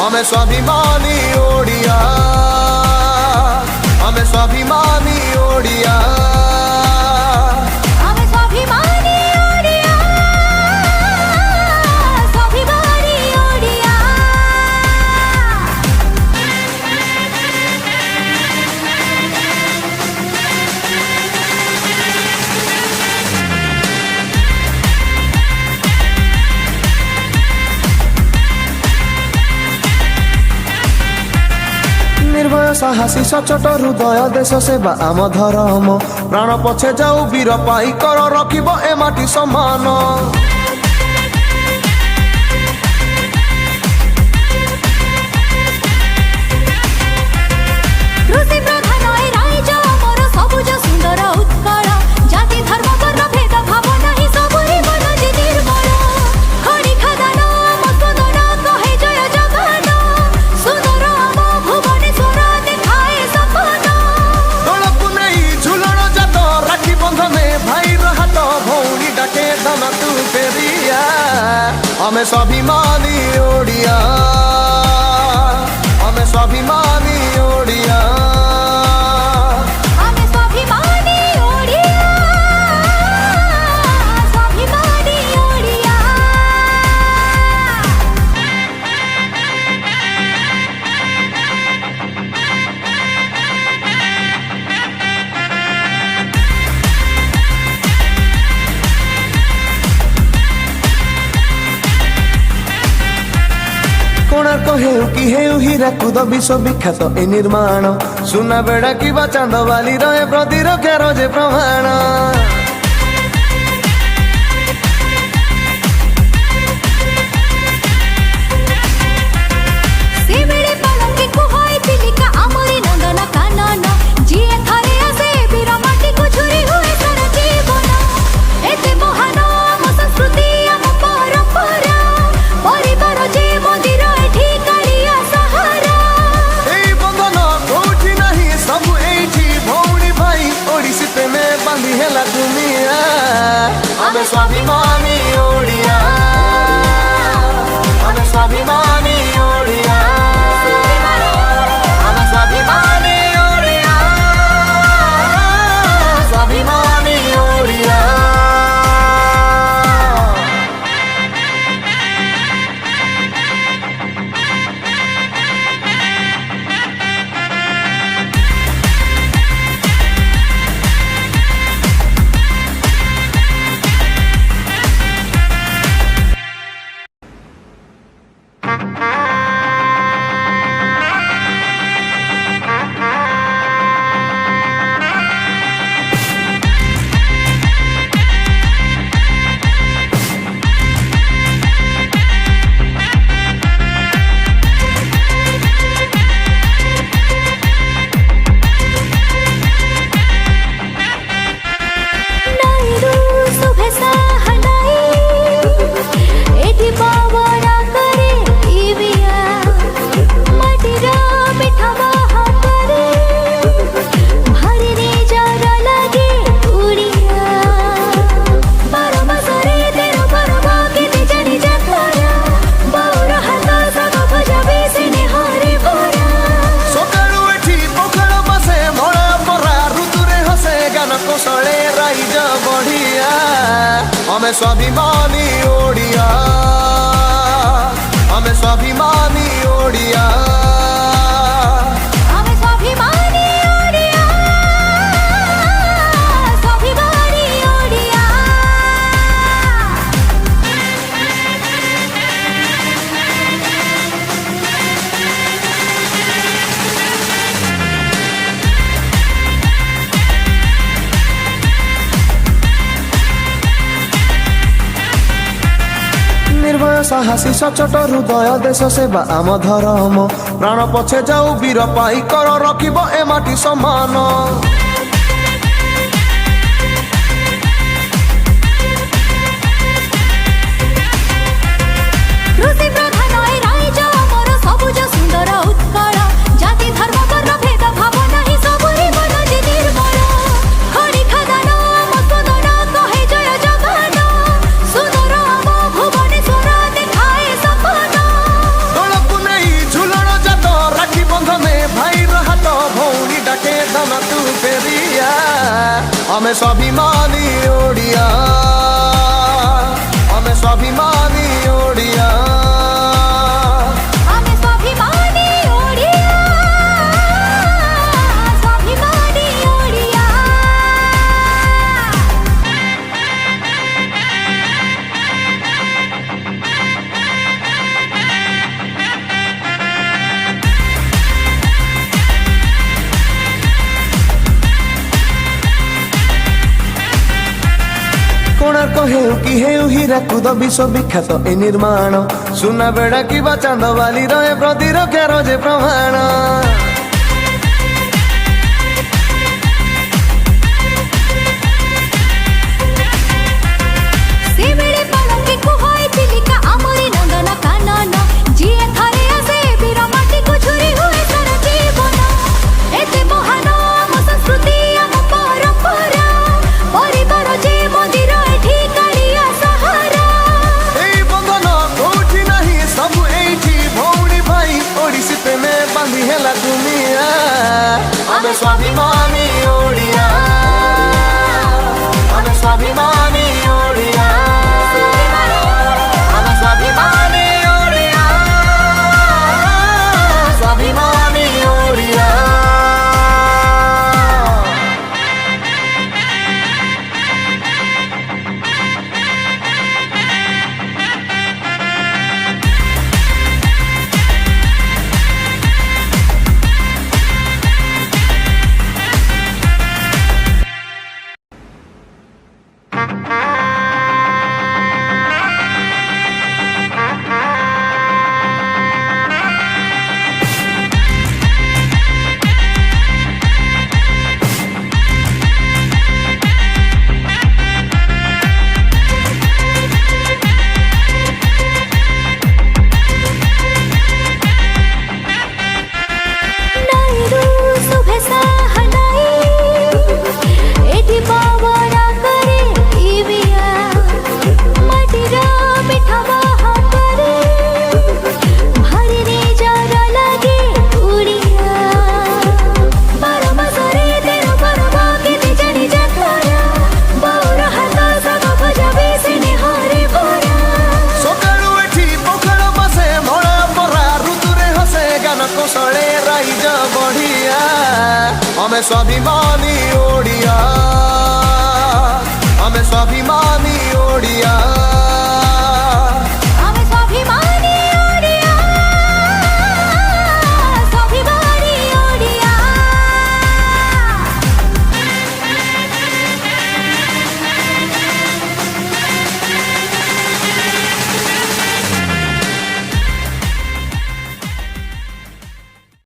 हमें स्वाभिमानी ओडिया, हमें स्वाभिमानी ओडिया, हमें स्वाभिमानी ओडिया, स्वाभिमानी ओडिया। निर्भय साहसी सचोट हृदय देश सेवा आम धर्म प्राण पछे जाऊ वीर पाई कर रखिब ए माटी सम्मान। कृषि प्रधान ए राज्य मोर सबुज सुंदर उत्कल जाति धर्म वर्ण भेद भाव नहीं सबुरी मन जे निर्मल खଣି खदान मस्पदन कहे जय जगन सुंदर आम भुवनेश्वर देखाए सपन। दलकु नहीं झुलन जात राखी बंधने भाई हाथ भौणी डाके धन तू फेरिया। हमें स्वाभिमानी ओडिया, हमें स्वाभिमानी ओडिया, हमें स्वाभिमानी ओडिया, स्वाभिमानी ओडिया। कोणार्क हेउ कि हेउ हीराकुद विश्व विख्यात ए निर्माण सुना बेड़ा कि चांद बाली रहे प्रतिरक्षार जे प्रमाण। सिमिड़ी पलंकी कुहोई चिलिका आमरी नंदन कानन जिए थरे आसे वीर माटी को छुरी हुए सारा जीवन। एते महान आम संस्कृति आम परंपरा परिवार जे मंदिर एठी कालिया सहारा। एई बंधन कोठी नहीं सब एठी भौणी भाई ओडिसी प्रेमे बांधी हेला दुनिया। हमें स्वाभिमानी ओडिया, हमें स्वाभिमानी ओडिया, हमें स्वाभिमानी ओडिया, स्वाभिमानी ओडिया। नाइरू सुभे साहनाई एठी पावना करे इविया माटीरा मिठा हातरे भारी रे जरा लागे उड़िया। बारो मासरे तेरो परबा केते जानी जातरा बाउर हात सग भजाबे सेने हरे भरा। सकाळू एठी पोखळ बसे मळा परा ऋतुरे हसे गान कोसळे राइज बढ़िया। हमें स्वाभिमानी ओडिया, हमें स्वाभिमानी ओडिया, हमें स्वाभिमानी ओडिया, साहसी सचोट हृदय देश सेवा आम धर्म प्राण पछे जाऊ वीर पाई कर रखिब ए माटी समान कृषि प्रधान ए राइज मोर सबुज सुंदर उत्कल जाति धर्म वर्ण भेद भाव नाही सबुरी मन जे निर्मल खଣି खदान आम सदन कहे जय जगन सुंदर आम भुवनेश्वर देखाए सपन दोलकु नहीं झुलण जात राखी बंधने भाई हाथ भौणी डाके दान तू फेरिया हमें स्वाभिमानी ओडिया हमें स्वाभिमानी ओडिया आमे स्वाभिमानी ओडिया स्वाभिमानी ओडिया कोणार्क हेउ कि हेउ हीराकुद विश्व विख्यात ए निर्माण सुना बेड़ा कि चांद बाली रहे प्रतिरक्षार जे प्रमाण सेवेळे पलंकी कुहोई चिलिका आमरी नंदन कानन जिए थरे आसे वीर माटी को छुरी हुए सारा जीवन एते महान आम संस्कृति आम परंपरा परिवार जे मंदिर एठी कालिया सहारा ए बंधन कोठी नहीं सब एठी भौणी भाई ओडिसी प्रेमे बांधी हेला दुनिया हमें स्वाभिमानी ओडिया हमें स्वाभिमानी ओडिया हमें स्वाभिमानी ओडिया स्वाभिमानी ओडिया नाइरू सुभेसा हनाई एठी पावना करे इविया माटीरा मिठावा हातरे भारी रे जरा लागे उड़िया बारो मासरे तेरो परबा केते जानी जातरा बाउर हात सग भजाबे सिने हरे भरा सकाळू एठी पोखर बसे मळा परा ऋतुरे हसे गान कोसळे राइज बढ़िया हमें स्वाभिमानी ओडिया हमें स्वाभिमानी ओडिया